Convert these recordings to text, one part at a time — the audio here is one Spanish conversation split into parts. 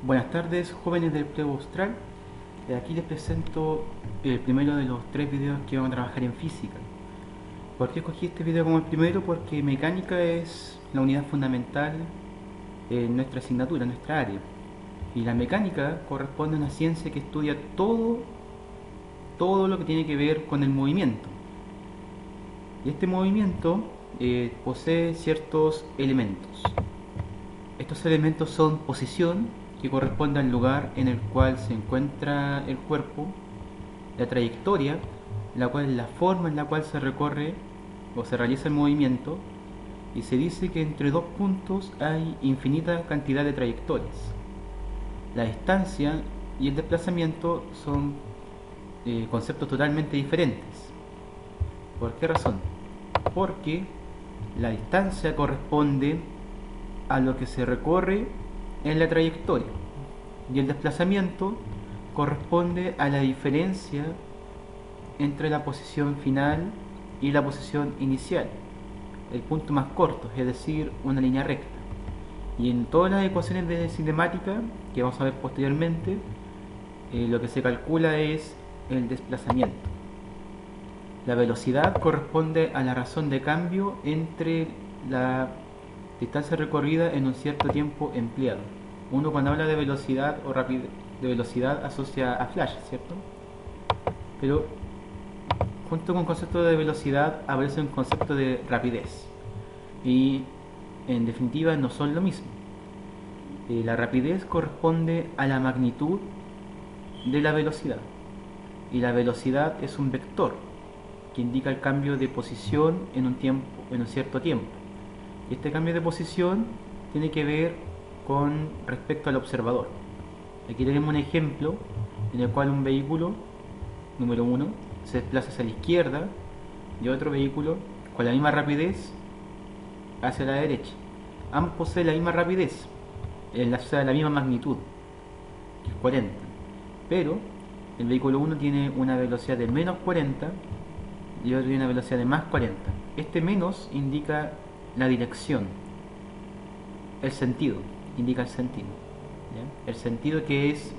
Buenas tardes, jóvenes del Plebo Austral. Aquí les presento el primero de los tres videos que vamos a trabajar en física. ¿Por qué escogí este video como el primero? Porque mecánica es la unidad fundamental en nuestra asignatura, en nuestra área. Y la mecánica corresponde a una ciencia que estudia todo lo que tiene que ver con el movimiento. Y este movimiento posee ciertos elementos. Estos elementos son posición, que corresponde al lugar en el cual se encuentra el cuerpo; la trayectoria, la cual es la forma en la cual se recorre o se realiza el movimiento, y se dice que entre dos puntos hay infinita cantidad de trayectorias. La distancia y el desplazamiento son conceptos totalmente diferentes. ¿Por qué razón? Porque la distancia corresponde a lo que se recorre en la trayectoria, y el desplazamiento corresponde a la diferencia entre la posición final y la posición inicial, el punto más corto, es decir, una línea recta. Y en todas las ecuaciones de cinemática que vamos a ver posteriormente, lo que se calcula es el desplazamiento. La velocidad corresponde a la razón de cambio entre la distancia recorrida en un cierto tiempo empleado. Uno, cuando habla de velocidad o rapidez, de velocidad asocia a flash, ¿cierto? Pero junto con el concepto de velocidad aparece un concepto de rapidez, y en definitiva no son lo mismo. La rapidez corresponde a la magnitud de la velocidad, y la velocidad es un vector que indica el cambio de posición en un cierto tiempo. Y este cambio de posición tiene que ver con respecto al observador. Aquí tenemos un ejemplo en el cual un vehículo, número 1, se desplaza hacia la izquierda, y otro vehículo con la misma rapidez hacia la derecha. Ambos poseen la misma rapidez, la misma magnitud, que es 40. Pero el vehículo 1 tiene una velocidad de menos 40 y otro tiene una velocidad de más 40. Este menos indica la dirección, el sentido, indica el sentido, ¿ya? El sentido que es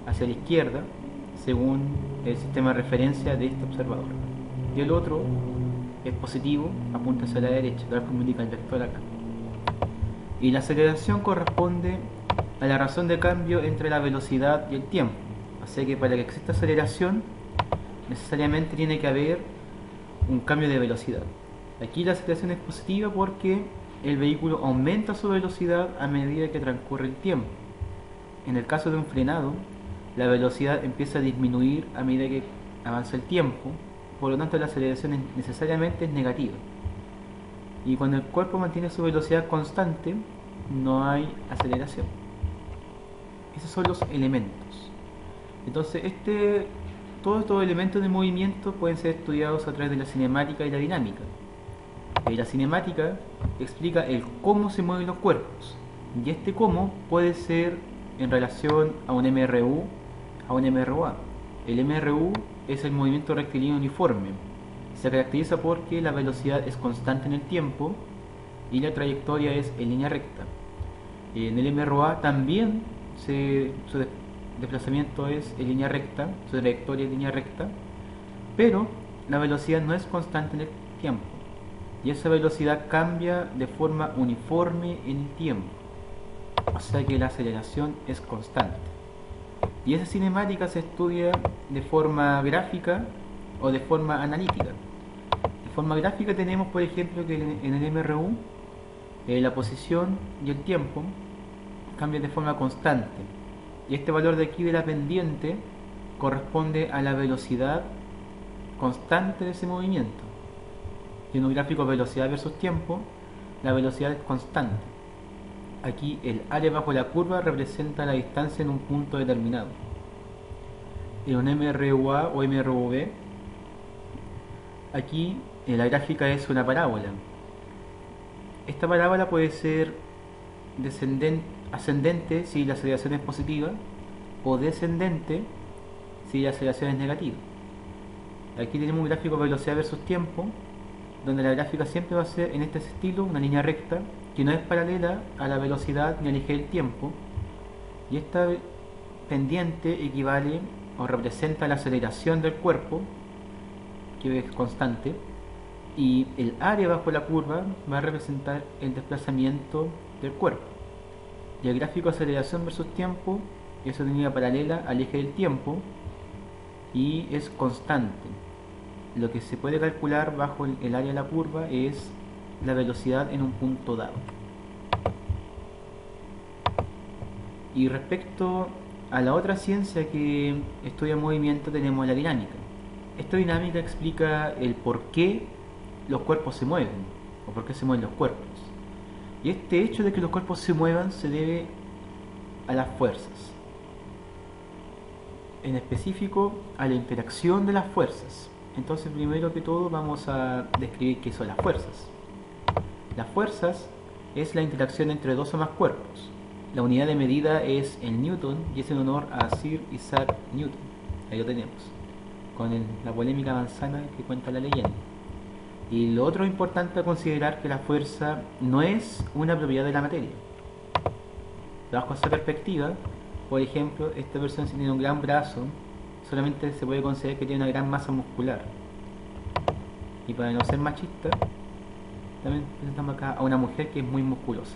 hacia la izquierda según el sistema de referencia de este observador, y el otro es positivo, apunta hacia la derecha, tal como indica el vector acá. Y la aceleración corresponde a la razón de cambio entre la velocidad y el tiempo. Así que para que exista aceleración necesariamente tiene que haber un cambio de velocidad. Aquí la aceleración es positiva porque el vehículo aumenta su velocidad a medida que transcurre el tiempo. En el caso de un frenado, la velocidad empieza a disminuir a medida que avanza el tiempo, por lo tanto la aceleración necesariamente es negativa. Y cuando el cuerpo mantiene su velocidad constante, no hay aceleración. Esos son los elementos. Entonces, todos estos elementos de movimiento pueden ser estudiados a través de la cinemática y la dinámica. La cinemática explica el cómo se mueven los cuerpos, y este cómo puede ser en relación a un MRU, a un MRUA. El MRU es el movimiento rectilíneo uniforme. Se caracteriza porque la velocidad es constante en el tiempo y la trayectoria es en línea recta. En el MRUA también su desplazamiento es en línea recta, su trayectoria es en línea recta, pero la velocidad no es constante en el tiempo, y esa velocidad cambia de forma uniforme en el tiempo, o sea que la aceleración es constante. Y esa cinemática se estudia de forma gráfica o de forma analítica. De forma gráfica tenemos, por ejemplo, que en el MRU la posición y el tiempo cambian de forma constante, y este valor de aquí de la pendiente corresponde a la velocidad constante de ese movimiento. Y en un gráfico velocidad versus tiempo, la velocidad es constante. Aquí el área bajo la curva representa la distancia en un punto determinado. En un MRUA o MRV, aquí la gráfica es una parábola. Esta parábola puede ser ascendente si la aceleración es positiva, o descendente si la aceleración es negativa. Aquí tenemos un gráfico velocidad versus tiempo, donde la gráfica siempre va a ser en este estilo, una línea recta que no es paralela a la velocidad ni al eje del tiempo, Y esta pendiente equivale o representa la aceleración del cuerpo, que es constante, y el área bajo la curva va a representar el desplazamiento del cuerpo. Y el gráfico de aceleración versus tiempo es una línea paralela al eje del tiempo y es constante. Lo que se puede calcular bajo el área de la curva es la velocidad en un punto dado. Y respecto a la otra ciencia que estudia movimiento, tenemos la dinámica. Esta dinámica explica el por qué los cuerpos se mueven o por qué se mueven los cuerpos. Y este hecho de que los cuerpos se muevan se debe a las fuerzas, en específico a la interacción de las fuerzas. Entonces, primero que todo vamos a describir qué son las fuerzas. Las fuerzas es la interacción entre dos o más cuerpos. La unidad de medida es el Newton y es en honor a Sir Isaac Newton. Ahí lo tenemos, con la polémica manzana que cuenta la leyenda. Y lo otro importante a considerar que la fuerza no es una propiedad de la materia. Bajo esa perspectiva, por ejemplo, esta persona, si tiene un gran brazo, solamente se puede considerar que tiene una gran masa muscular. Y para no ser machista, también presentamos acá a una mujer que es muy musculosa.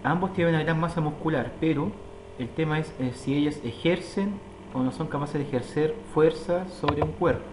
Ambos tienen una gran masa muscular, pero el tema es si ellas ejercen o no son capaces de ejercer fuerza sobre un cuerpo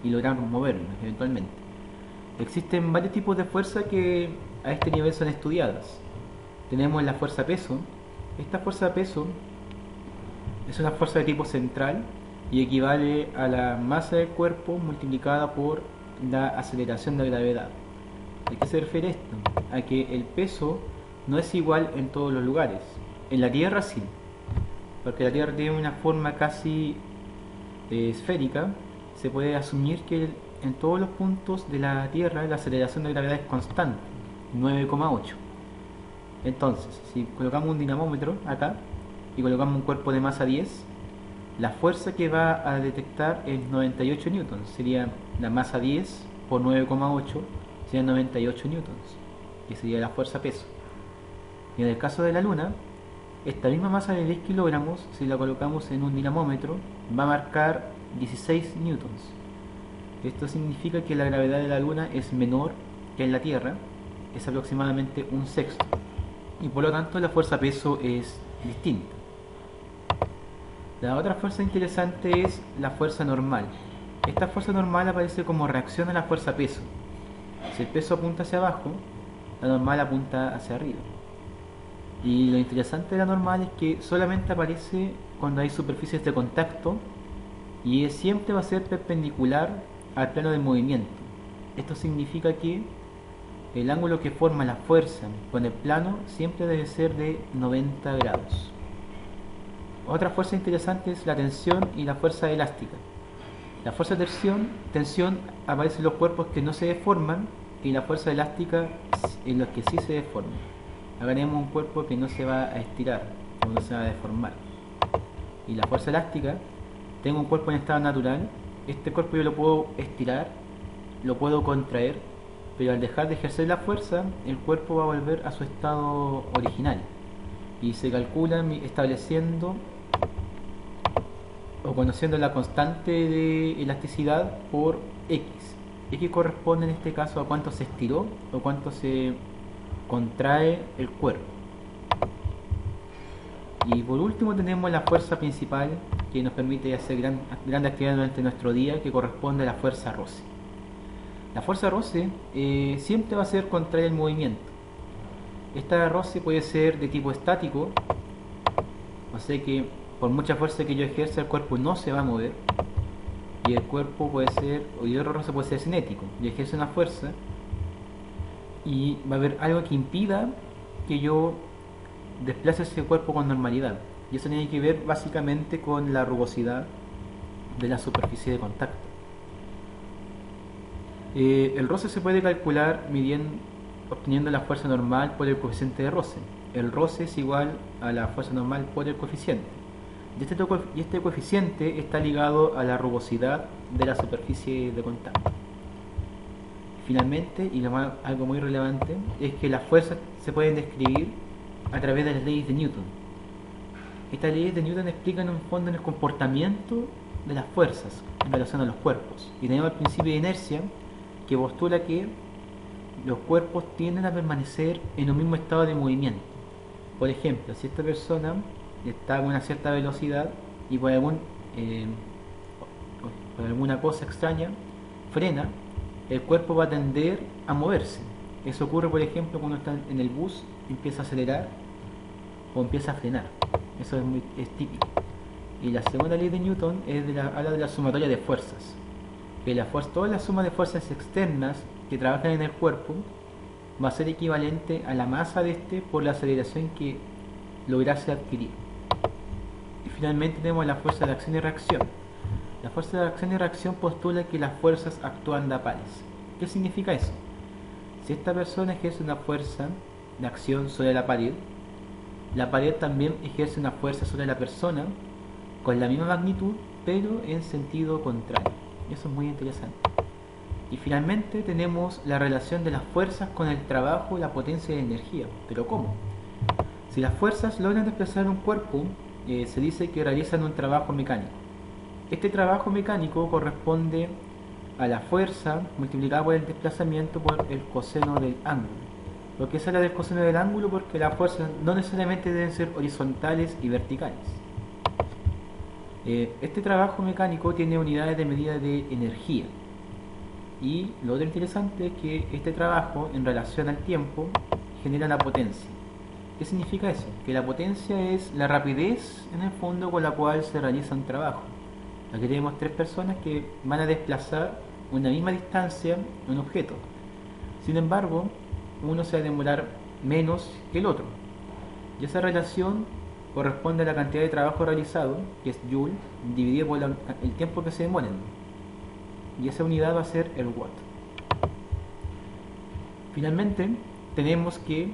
y lograr moverlo eventualmente. Existen varios tipos de fuerza que a este nivel son estudiadas. Tenemos la fuerza peso. Esta fuerza peso es una fuerza de tipo central y equivale a la masa del cuerpo multiplicada por la aceleración de gravedad. ¿A qué se refiere esto? A que el peso no es igual en todos los lugares. En la Tierra sí, porque la Tierra tiene una forma casi esférica. Se puede asumir que en todos los puntos de la Tierra la aceleración de gravedad es constante, 9,8. Entonces, si colocamos un dinamómetro acá y colocamos un cuerpo de masa 10, la fuerza que va a detectar es 98 newtons. Sería la masa 10 por 9,8, serían 98 newtons, que sería la fuerza peso. Y en el caso de la Luna, esta misma masa de 10 kilogramos, si la colocamos en un dinamómetro, va a marcar 16 newtons. Esto significa que la gravedad de la Luna es menor que en la Tierra, es aproximadamente un sexto. Y por lo tanto la fuerza peso es distinta. La otra fuerza interesante es la fuerza normal. Esta fuerza normal aparece como reacción a la fuerza peso. Si el peso apunta hacia abajo, la normal apunta hacia arriba. Y lo interesante de la normal es que solamente aparece cuando hay superficies de contacto y siempre va a ser perpendicular al plano del movimiento. Esto significa que el ángulo que forma la fuerza con el plano siempre debe ser de 90 grados. Otra fuerza interesante es la tensión y la fuerza elástica. La fuerza de tensión aparece en los cuerpos que no se deforman y la fuerza elástica en los que sí se deforman. Acá tenemos un cuerpo que no se va a estirar o no se va a deformar. Y la fuerza elástica, tengo un cuerpo en estado natural, este cuerpo yo lo puedo estirar, lo puedo contraer, pero al dejar de ejercer la fuerza, el cuerpo va a volver a su estado original. Y se calcula estableciendo o conociendo la constante de elasticidad por X. X corresponde en este caso a cuánto se estiró o cuánto se contrae el cuerpo. Y por último tenemos la fuerza principal que nos permite hacer grandes actividades durante nuestro día, que corresponde a la fuerza roce. La fuerza roce siempre va a ser contraria al movimiento. Esta roce puede ser de tipo estático, o sea que por mucha fuerza que yo ejerza el cuerpo no se va a mover, y el cuerpo puede ser, o el otro roce puede ser cinético. Yo ejerzo una fuerza y va a haber algo que impida que yo desplace ese cuerpo con normalidad, y eso tiene que ver básicamente con la rugosidad de la superficie de contacto. El roce se puede calcular obteniendo la fuerza normal por el coeficiente de roce. El roce es igual a la fuerza normal por el coeficiente, y este coeficiente está ligado a la rugosidad de la superficie de contacto. Finalmente, y algo muy relevante, es que las fuerzas se pueden describir a través de las leyes de Newton. Estas leyes de Newton explican en un fondo en el comportamiento de las fuerzas en relación a los cuerpos. Y tenemos el principio de inercia que postula que los cuerpos tienden a permanecer en un mismo estado de movimiento. Por ejemplo, si esta persona está a una cierta velocidad y por alguna cosa extraña frena, el cuerpo va a tender a moverse. Eso ocurre, por ejemplo, cuando está en el bus, empieza a acelerar o empieza a frenar. Eso es típico. Y la segunda ley de Newton habla de la sumatoria de fuerzas. Que toda la suma de fuerzas externas que trabajan en el cuerpo va a ser equivalente a la masa de este por la aceleración que lograse adquirir. Y finalmente tenemos la fuerza de acción y reacción. La fuerza de acción y reacción postula que las fuerzas actúan de a pares. ¿Qué significa eso? Si esta persona ejerce una fuerza de acción sobre la pared también ejerce una fuerza sobre la persona con la misma magnitud, pero en sentido contrario. Eso es muy interesante. Y finalmente tenemos la relación de las fuerzas con el trabajo, la potencia y la energía. ¿Pero cómo? Si las fuerzas logran desplazar un cuerpo, se dice que realizan un trabajo mecánico. Este trabajo mecánico corresponde a la fuerza multiplicada por el desplazamiento por el coseno del ángulo. ¿Por qué se habla del coseno del ángulo? Porque las fuerzas no necesariamente deben ser horizontales y verticales. Este trabajo mecánico tiene unidades de medida de energía. Y lo otro interesante es que este trabajo en relación al tiempo genera la potencia. ¿Qué significa eso? Que la potencia es la rapidez en el fondo con la cual se realiza un trabajo. Aquí tenemos tres personas que van a desplazar una misma distancia un objeto. Sin embargo, uno se va a demorar menos que el otro. Y esa relación corresponde a la cantidad de trabajo realizado, que es Joule, dividido por el tiempo que se demoren. Y esa unidad va a ser el watt. Finalmente, tenemos que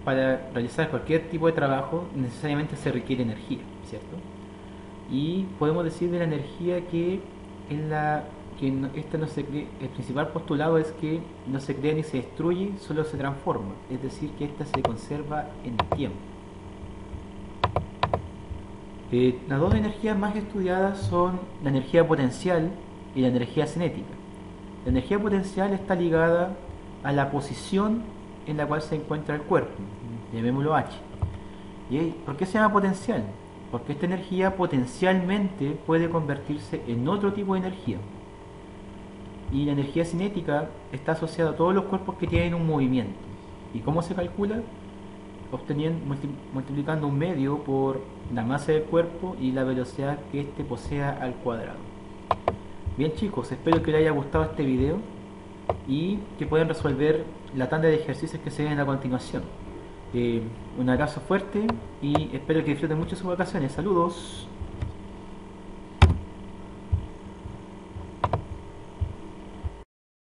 para realizar cualquier tipo de trabajo necesariamente se requiere energía, ¿cierto? Y podemos decir de la energía que esta no se crea, el principal postulado es que no se crea ni se destruye, solo se transforma, es decir, que esta se conserva en el tiempo. Las dos energías más estudiadas son la energía potencial y la energía cinética. La energía potencial está ligada a la posición en la cual se encuentra el cuerpo, llamémoslo H. ¿Y por qué se llama potencial? Porque esta energía potencialmente puede convertirse en otro tipo de energía. Y la energía cinética está asociada a todos los cuerpos que tienen un movimiento. ¿Y cómo se calcula? Multiplicando un medio por la masa del cuerpo y la velocidad que éste posea al cuadrado. Bien chicos, espero que les haya gustado este video y que puedan resolver la tanda de ejercicios que se ven a continuación. Un abrazo fuerte y espero que disfruten mucho sus vacaciones. Saludos.